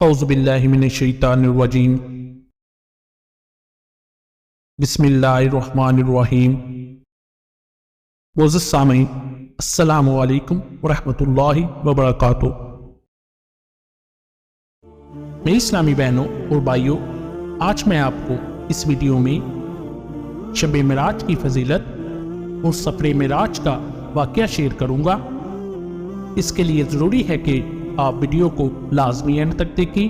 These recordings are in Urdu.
اعوذ باللہ من الشیطان الرجیم بسم اللہ الرحمن الرحیم۔ معزز سامعین، السلام علیکم ورحمۃ اللہ وبرکاتہ۔ میری اسلامی بہنوں اور بھائیوں، آج میں آپ کو اس ویڈیو میں شب معراج کی فضیلت اور سفر معراج کا واقعہ شیئر کروں گا۔ اس کے لیے ضروری ہے کہ آپ ویڈیو کو لازمی اینڈ تک دیکھیں۔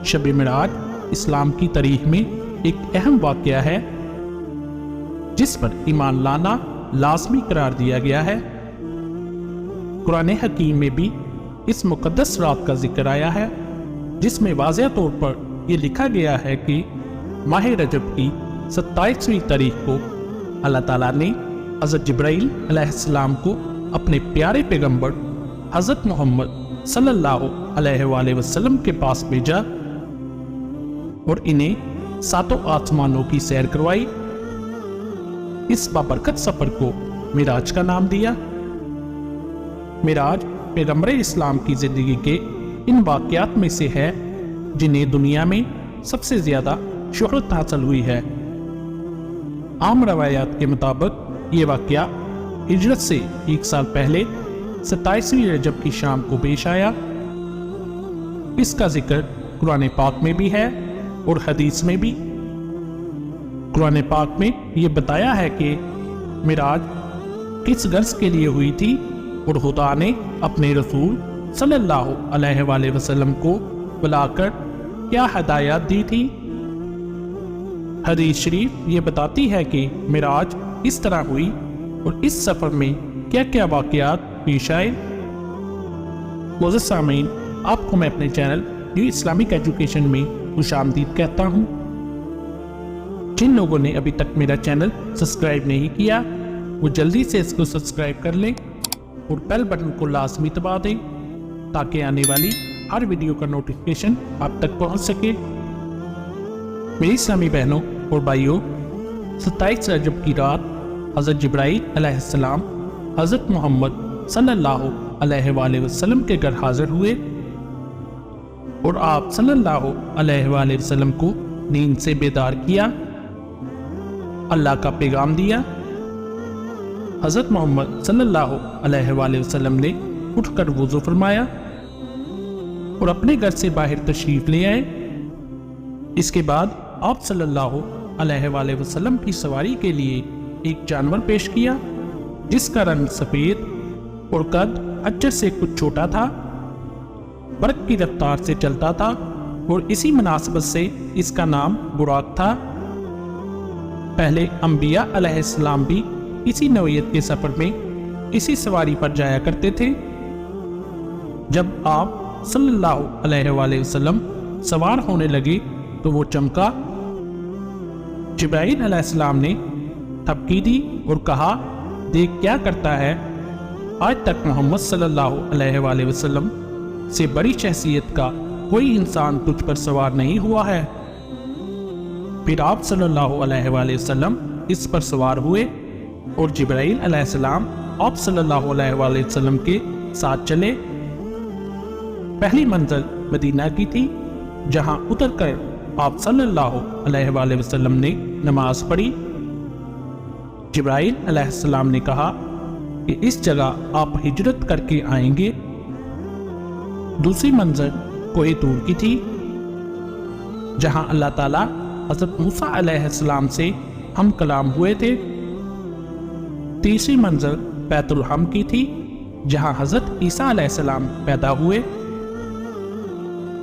شب معراج اسلام کی تاریخ میں ایک اہم واقعہ ہے جس پر ایمان لانا لازمی قرار دیا گیا ہے۔ قرآن حکیم میں بھی اس مقدس رات کا ذکر آیا ہے، جس میں واضح طور پر یہ لکھا گیا ہے کہ ماہ رجب کی 27ویں تاریخ کو اللہ تعالیٰ نے حضرت جبرائیل علیہ السلام کو اپنے پیارے پیغمبر حضرت محمد صلی اللہ علیہ وآلہ وسلم کے پاس بھیجا اور انہیں 7 آسمانوں کی سیر کروائی۔ اس بابرکت سفر کو معراج کا نام دیا۔ معراج پیغمبر اسلام کی زندگی کے ان واقعات میں سے ہے جنہیں دنیا میں سب سے زیادہ شہرت حاصل ہوئی ہے۔ عام روایات کے مطابق یہ واقعہ ہجرت سے 1 سال پہلے 27ویں رجب کی شام کو پیش آیا۔ اس کا ذکر قرآن پاک میں بھی ہے اور حدیث میں بھی۔ قرآن پاک میں یہ بتایا ہے کہ معراج کس غرض کے لیے ہوئی تھی اور خدا نے اپنے رسول صلی اللہ علیہ وآلہ وسلم کو بلا کر کیا ہدایات دی تھی۔ حدیث شریف یہ بتاتی ہے کہ معراج اس طرح ہوئی اور اس سفر میں کیا کیا واقعات پیش آئے۔ معزز سامعین، آپ کو میں اپنے چینل نیو اسلامک ایجوکیشن میں خوش آمدید کہتا ہوں۔ جن لوگوں نے ابھی تک میرا چینل سبسکرائب نہیں کیا وہ جلدی سے اس کو سبسکرائب کر لیں اور بیل بٹن کو لازمی دبا دیں تاکہ آنے والی ہر ویڈیو کا نوٹیفیکیشن آپ تک پہنچ سکے۔ میری اسلامی بہنوں اور بھائیوں، 27 رجب کی رات حضرت جبرائیل علیہ السلام حضرت محمد صلی اللہ علیہ وآلہ وسلم کے گھر حاضر ہوئے اور آپ صلی اللہ علیہ وآلہ وسلم کو نیند سے بیدار کیا، اللہ کا پیغام دیا۔ حضرت محمد صلی اللہ علیہ وآلہ وسلم نے اٹھ کر وضو فرمایا اور اپنے گھر سے باہر تشریف لے آئے۔ اس کے بعد آپ صلی اللہ علیہ وآلہ وسلم کی سواری کے لیے ایک جانور پیش کیا جس کا رنگ سفید اور قد حجر سے کچھ چھوٹا تھا، برق کی رفتار سے چلتا تھا اور اسی مناسبت سے اس کا نام براق تھا۔ پہلے انبیاء علیہ السلام بھی اسی نوعیت کے سفر میں اسی سواری پر جایا کرتے تھے۔ جب آپ صلی اللہ علیہ وآلہ وسلم سوار ہونے لگے تو وہ چمکا۔ جبرائیل علیہ السلام نے تھپکی دی اور کہا، دیکھ کیا کرتا ہے، آج تک محمد صلی اللہ علیہ وآلہ وسلم سے بڑی شخصیت کا کوئی انسان تجھ پر سوار نہیں ہوا ہے۔ پھر آپ صلی اللہ علیہ وآلہ وسلم اس پر سوار ہوئے اور جبرائیل علیہ السلام آپ صلی اللہ علیہ وآلہ وسلم کے ساتھ چلے۔ پہلی منزل مدینہ کی تھی، جہاں اتر کر آپ صلی اللہ علیہ وآلہ وسلم نے نماز پڑھی۔ جبرائیل علیہ السلام نے کہا کہ اس جگہ آپ ہجرت کر کے آئیں گے۔ دوسری منزل کوہ طور کی تھی، جہاں اللہ تعالیٰ حضرت موسیٰ علیہ السلام سے ہم کلام ہوئے تھے۔ تیسری منزل بیت الحم کی تھی، جہاں حضرت عیسیٰ علیہ السلام پیدا ہوئے۔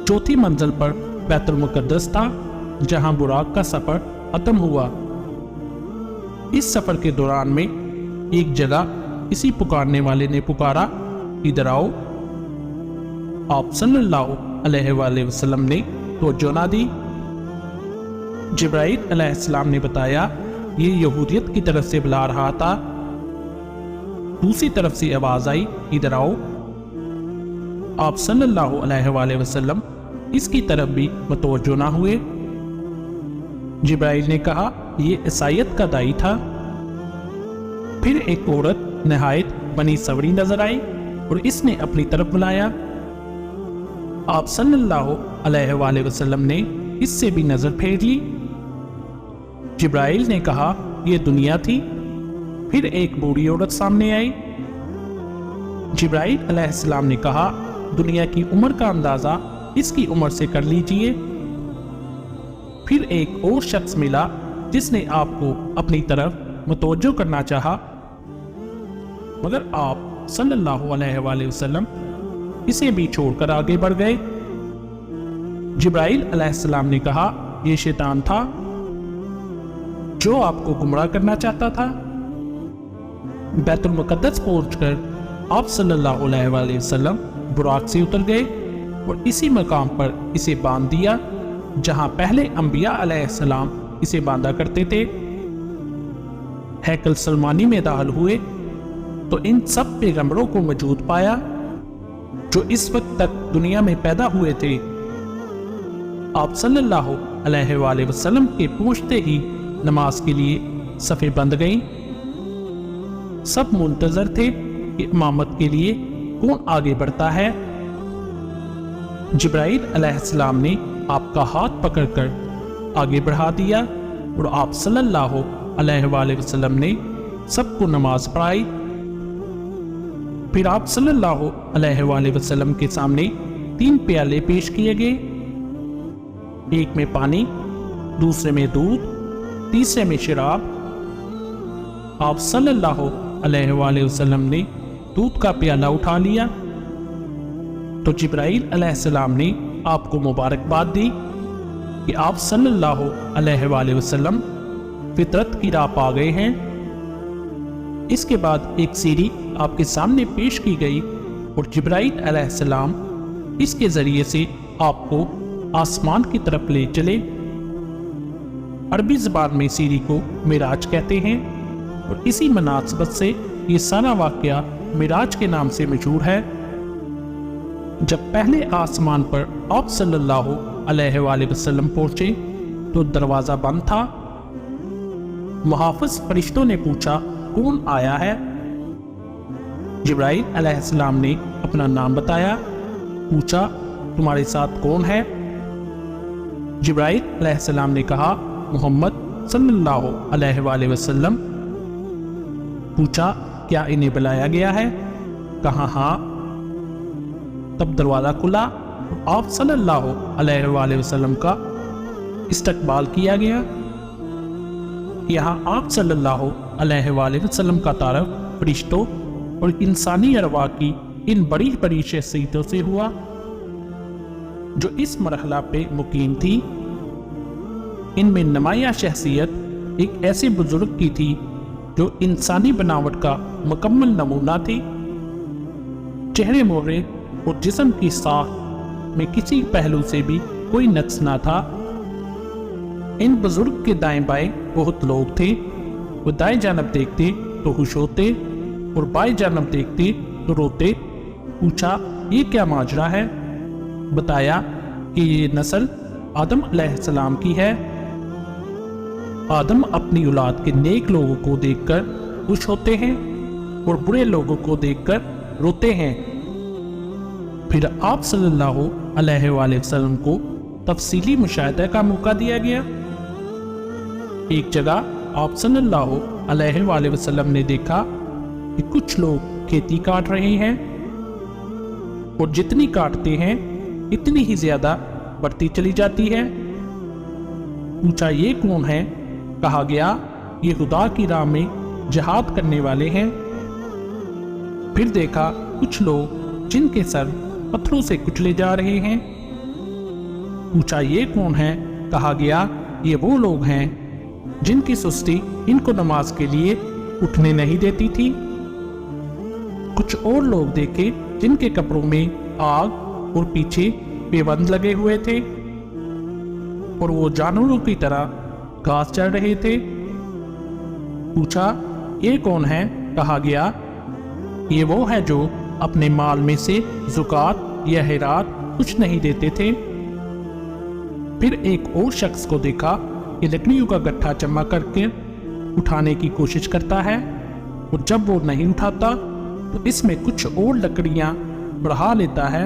چوتھی منزل پر بیت المقدس تھا، جہاں براق کا سفر ختم ہوا۔ اس سفر کے دوران میں ایک جگہ اسی پکارنے والے نے پکارا، ادھر آؤ۔ آپ صلی اللہ علیہ وآلہ وسلم نے توجہ نہ دی۔ جبرائیل علیہ السلام نے بتایا یہ یہودیت کی طرف سے بلا رہا تھا۔ دوسری طرف سے آواز آئی، ادھر آؤ۔ آپ صلی اللہ علیہ وآلہ وسلم اس کی طرف بھی متوجہ نہ ہوئے۔ جبرائیل نے کہا یہ عیسائیت کا داعی تھا۔ پھر ایک عورت نہایت بنی سوری نظر آئی اور اس نے اپنی طرف بلایا۔ آپ صلی اللہ علیہ وآلہ وسلم نے اس سے بھی نظر پھیر لی۔ جبرائیل نے کہا یہ دنیا تھی۔ پھر ایک بوڑھی عورت سامنے آئی۔ جبرائیل علیہ السلام نے کہا دنیا کی عمر کا اندازہ اس کی عمر سے کر لیجئے۔ پھر ایک اور شخص ملا جس نے آپ کو اپنی طرف متوجہ کرنا چاہا، مگر آپ صلی اللہ علیہ وآلہ وسلم اسے بھی چھوڑ کر آگے بڑھ گئے۔ جبرائیل علیہ السلام نے کہا یہ شیطان تھا جو آپ کو گمراہ کرنا چاہتا تھا۔ بیت المقدس پہنچ کر آپ صلی اللہ علیہ وآلہ وسلم براق سے اتر گئے اور اسی مقام پر اسے باندھ دیا جہاں پہلے انبیاء علیہ السلام اسے باندھا کرتے تھے۔ ہیکل سلمانی میں داخل ہوئے تو ان سب پیغمبروں کو موجود پایا جو اس وقت تک دنیا میں پیدا ہوئے تھے۔ آپ صلی اللہ علیہ وآلہ وسلم کے پہنچتے ہی نماز کے لیے صفیں بند گئیں۔ سب منتظر تھے کہ امامت کے لیے کون آگے بڑھتا ہے۔ جبرائیل علیہ السلام نے آپ کا ہاتھ پکڑ کر آگے بڑھا دیا اور آپ صلی اللہ علیہ وآلہ وسلم نے سب کو نماز پڑھائی۔ پھر آپ صلی اللہ علیہ وآلہ وسلم کے سامنے 3 پیالے پیش کیے گئے، ایک میں پانی، دوسرے میں دودھ، تیسرے میں شراب۔ آپ صلی اللہ علیہ وآلہ وسلم نے دودھ کا پیالہ اٹھا لیا تو جبرائیل علیہ السلام نے آپ کو مبارکباد دی کہ آپ صلی اللہ علیہ وآلہ وسلم فطرت کی راہ پا گئے ہیں۔ اس کے بعد ایک سیڑھی آپ کے سامنے پیش کی گئی اور جبرائیل علیہ السلام اس کے ذریعے سے آپ کو آسمان کی طرف لے چلے۔ عربی زبان میں سیڑھی کو معراج کہتے ہیں اور اسی مناسبت سے یہ سارا واقعہ معراج کے نام سے مشہور ہے۔ جب پہلے آسمان پر آپ صلی اللہ علیہ وآلہ وسلم پہنچے تو دروازہ بند تھا۔ محافظ فرشتوں نے پوچھا کون آیا ہے؟ جبرائیل علیہ السلام نے اپنا نام بتایا، پوچھا تمہارے ساتھ کون ہے؟ جبرائیل علیہ السلام نے کہا محمد صلی اللہ علیہ وآلہ وسلم۔ پوچھا کیا انہیں بلایا گیا ہے؟ کہا ہاں۔ تب دروازہ کھلا اور آپ صلی اللہ علیہ وآلہ وسلم کا استقبال کیا گیا۔ یہاں آپ صلی اللہ علیہ وآلہ وسلم کا تعارف فرشتوں اور انسانی ارواح کی ان بڑی بڑی شخصیتوں سے ہوا جو اس مرحلہ پہ مقیم تھی۔ ان میں نمایاں شخصیت ایک ایسے بزرگ کی تھی جو انسانی بناوٹ کا مکمل نمونہ تھی۔ چہرے مہرے اور جسم کی ساخت میں کسی پہلو سے بھی کوئی نقص نہ تھا۔ ان بزرگ کے دائیں بائیں بہت لوگ تھے۔ وہ دائیں جانب دیکھتے تو خوش ہوتے اور بائیں جانب دیکھتے تو روتے۔ پوچھا یہ کیا ماجرا ہے؟ بتایا کہ یہ نسل آدم علیہ السلام کی ہے۔ آدم اپنی اولاد کے نیک لوگوں کو دیکھ کر خوش ہوتے ہیں اور برے لوگوں کو دیکھ کر روتے ہیں۔ پھر آپ صلی اللہ علیہ وآلہ وسلم کو تفصیلی مشاہدہ کا موقع دیا گیا۔ ایک جگہ آپ صلی اللہ علیہ وآلہ وسلم نے دیکھا کہ کچھ لوگ کھیتی کاٹ رہے ہیں اور جتنی کاٹتے ہیں اتنی ہی زیادہ بڑھتی چلی جاتی ہے۔ پوچھا یہ کون ہے؟ کہا گیا یہ خدا کی راہ میں جہاد کرنے والے ہیں۔ پھر دیکھا کچھ لوگ جن کے سر پتھروں سے کچلے جا رہے ہیں۔ پوچھا یہ کون ہے؟ کہا گیا یہ وہ لوگ ہیں جن کی سستی ان کو نماز کے لیے اٹھنے نہیں دیتی تھی۔ کچھ اور لوگ دیکھے جن کے کپڑوں میں آگ اور پیچھے پیوند لگے ہوئے تھے اور وہ جانوروں کی طرح گھاس چر رہے تھے۔ پوچھا یہ کون ہے؟ کہا گیا یہ وہ ہے جو اپنے مال میں سے زکوٰۃ یا خیرات کچھ نہیں دیتے تھے۔ پھر ایک اور شخص کو دیکھا کہ لکڑیوں کا گٹھا جمع کر کے اٹھانے کی کوشش کرتا ہے اور جب وہ نہیں اٹھاتا تو اس میں کچھ اور لکڑیاں بڑھا لیتا ہے۔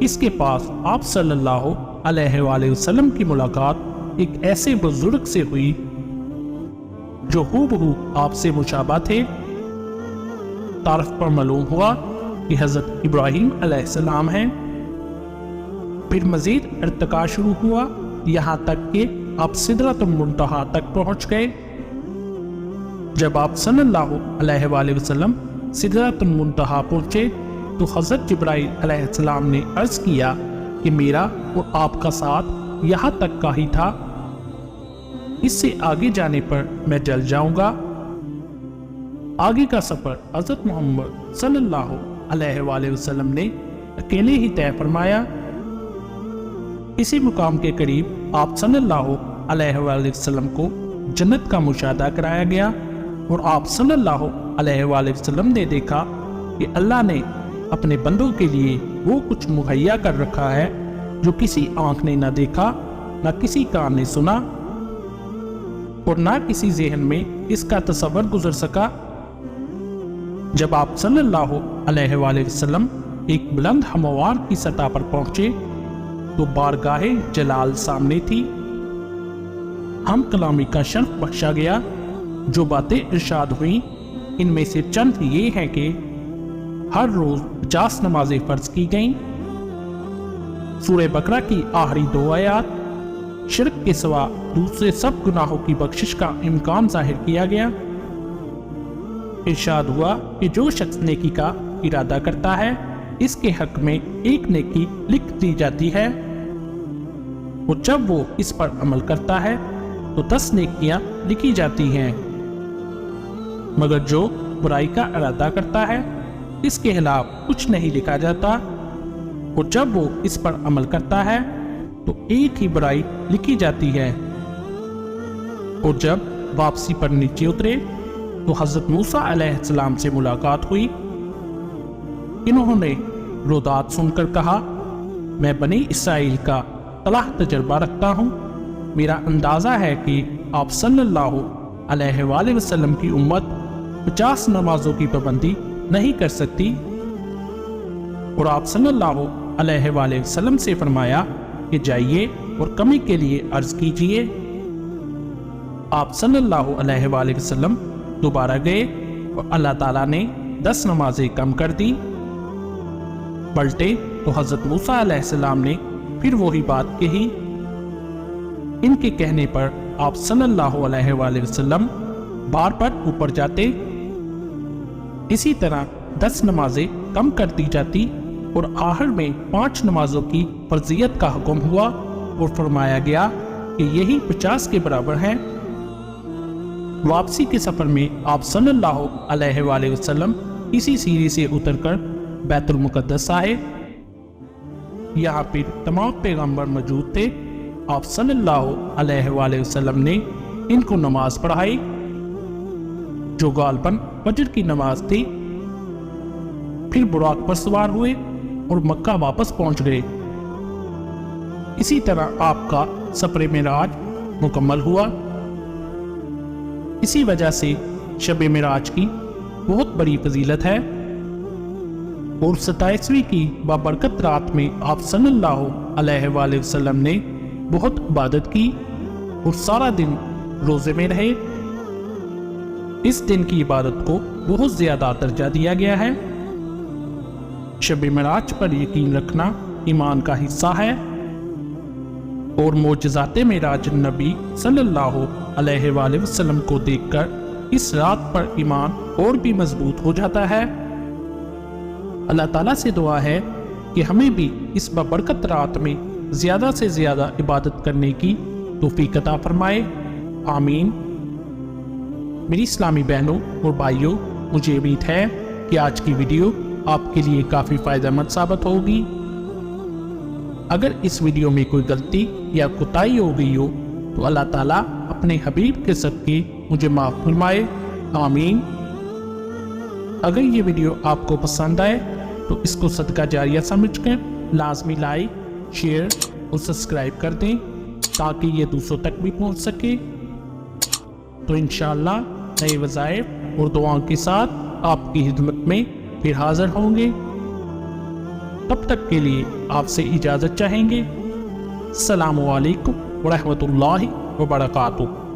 اس کے پاس آپ صلی اللہ علیہ وآلہ وسلم کی ملاقات ایک ایسے بزرگ سے ہوئی جو ہو آپ سے مشابہ تھے۔ تعارف پر معلوم ہوا کہ حضرت ابراہیم علیہ السلام ہیں۔ پھر مزید ارتقاء شروع ہوا، یہاں تک کہ آپ سدرۃ المنتہا تک پہنچ گئے۔ جب آپ صلی اللہ علیہ وآلہ وسلم سدرۃ المنتہا پہنچے تو حضرت جبرائیل علیہ السلام نے عرض کیا کہ میرا اور آپ کا ساتھ یہاں تک کا ہی تھا، اس سے آگے جانے پر میں جل جاؤں گا۔ آگے کا سفر حضرت محمد صلی اللہ علیہ وآلہ وسلم نے اکیلے ہی طے فرمایا۔ اسی مقام کے قریب آپ صلی اللہ علیہ وآلہ وسلم کو جنت کا مشاہدہ کرایا گیا اور آپ صلی اللہ علیہ وآلہ وسلم نے دیکھا کہ اللہ نے اپنے بندوں کے لیے وہ کچھ مہیا کر رکھا ہے جو کسی آنکھ نے نہ دیکھا، نہ کسی کان نے سنا اور نہ کسی ذہن میں اس کا تصور گزر سکا۔ جب آپ صلی اللہ علیہ وآلہ وسلم ایک بلند ہموار کی سطح پر پہنچے تو بارگاہ جلال سامنے تھی۔ ہم کلامی کا شرف بخشا گیا۔ جو باتیں ارشاد ہوئیں ان میں سے چند یہ ہیں کہ ہر روز 50 نمازیں فرض کی گئیں، سورہ بقرہ کی آخری 2 آیات، شرک کے سوا دوسرے سب گناہوں کی بخشش کا امکان ظاہر کیا گیا۔ ارشاد ہوا کہ جو شخص نیکی کا ارادہ کرتا ہے اس کے حق میں ایک نیکی لکھ دی جاتی ہے، اور جب وہ اس پر عمل کرتا ہے تو 10 نیکیاں لکھی جاتی ہیں، مگر جو برائی کا ارادہ کرتا ہے اس کے خلاف کچھ نہیں لکھا جاتا، اور جب وہ اس پر عمل کرتا ہے تو ایک ہی برائی لکھی جاتی ہے۔ اور جب واپسی پر نیچے اترے تو حضرت موسیٰ علیہ السلام سے ملاقات ہوئی۔ انہوں نے رودات سن کر کہا، میں بنی اسرائیل کا طلح تجربہ رکھتا ہوں، میرا اندازہ ہے کہ آپ صلی اللہ علیہ وآلہ وسلم کی امت 50 نمازوں کی پابندی نہیں کر سکتی، اور آپ صلی اللہ علیہ وآلہ وسلم سے فرمایا کہ جائیے اور کمی کے لیے عرض کیجئے۔ آپ صلی اللہ علیہ وآلہ وسلم دوبارہ گئے اور اللہ تعالیٰ نے 10 نمازیں کم کر دی۔ پلٹے تو حضرت موسیٰ علیہ السلام نے پھر وہی بات کہی۔ ان کے کہنے پر آپ صلی اللہ علیہ وآلہ وسلم بار پر اوپر جاتے، اسی طرح 10 نمازیں کم کر دی جاتی اور آخر میں 5 نمازوں کی فرضیت کا حکم ہوا اور فرمایا گیا کہ یہی 50 کے برابر ہیں۔ واپسی کے سفر میں آپ صلی اللہ علیہ وآلہ وسلم اسی سیڑھی سے اتر کر بیت المقدس آئے۔ یہاں پھر تمام پیغمبر موجود تھے۔ آپ صلی اللہ علیہ وآلہ وسلم نے ان کو نماز پڑھائی جو غالباً فجر کی نماز تھی، پھر براق پر سوار ہوئے اور مکہ واپس پہنچ گئے۔ اسی طرح آپ کا سفر معراج مکمل ہوا۔ اسی وجہ سے شب معراج کی بہت بڑی فضیلت ہے، اور 27ویں کی بابرکت رات میں آپ صلی اللہ علیہ وآلہ وسلم نے بہت عبادت کی اور سارا دن روزے میں رہے۔ اس دن کی عبادت کو بہت زیادہ درجہ دیا گیا ہے۔ شب معراج پر یقین رکھنا ایمان کا حصہ ہے، اور معجزات معراج النبی صلی اللہ علیہ وآلہ وسلم کو دیکھ کر اس رات پر ایمان اور بھی مضبوط ہو جاتا ہے۔ اللہ تعالیٰ سے دعا ہے کہ ہمیں بھی اس بابرکت رات میں زیادہ سے زیادہ عبادت کرنے کی توفیق عطا فرمائے، آمین۔ میری اسلامی بہنوں اور بھائیوں، مجھے امید ہے کہ آج کی ویڈیو آپ کے لیے کافی فائدہ مند ثابت ہوگی۔ اگر اس ویڈیو میں کوئی غلطی یا کوتاہی ہو گئی ہو تو اللہ تعالیٰ اپنے حبیب کے صدقے مجھے معاف فرمائے، آمین۔ اگر یہ ویڈیو آپ کو پسند آئے تو اس کو صدقہ جاریہ سمجھ کر لازمی لائک، شیئر اور سبسکرائب کر دیں تاکہ یہ دوسروں تک بھی پہنچ سکے۔ تو انشاءاللہ نئے وظائف اور دعاؤں کے ساتھ آپ کی خدمت میں پھر حاضر ہوں گے۔ تب تک کے لیے آپ سے اجازت چاہیں گے۔ السلام علیکم ورحمۃ اللہ وبرکاتہ۔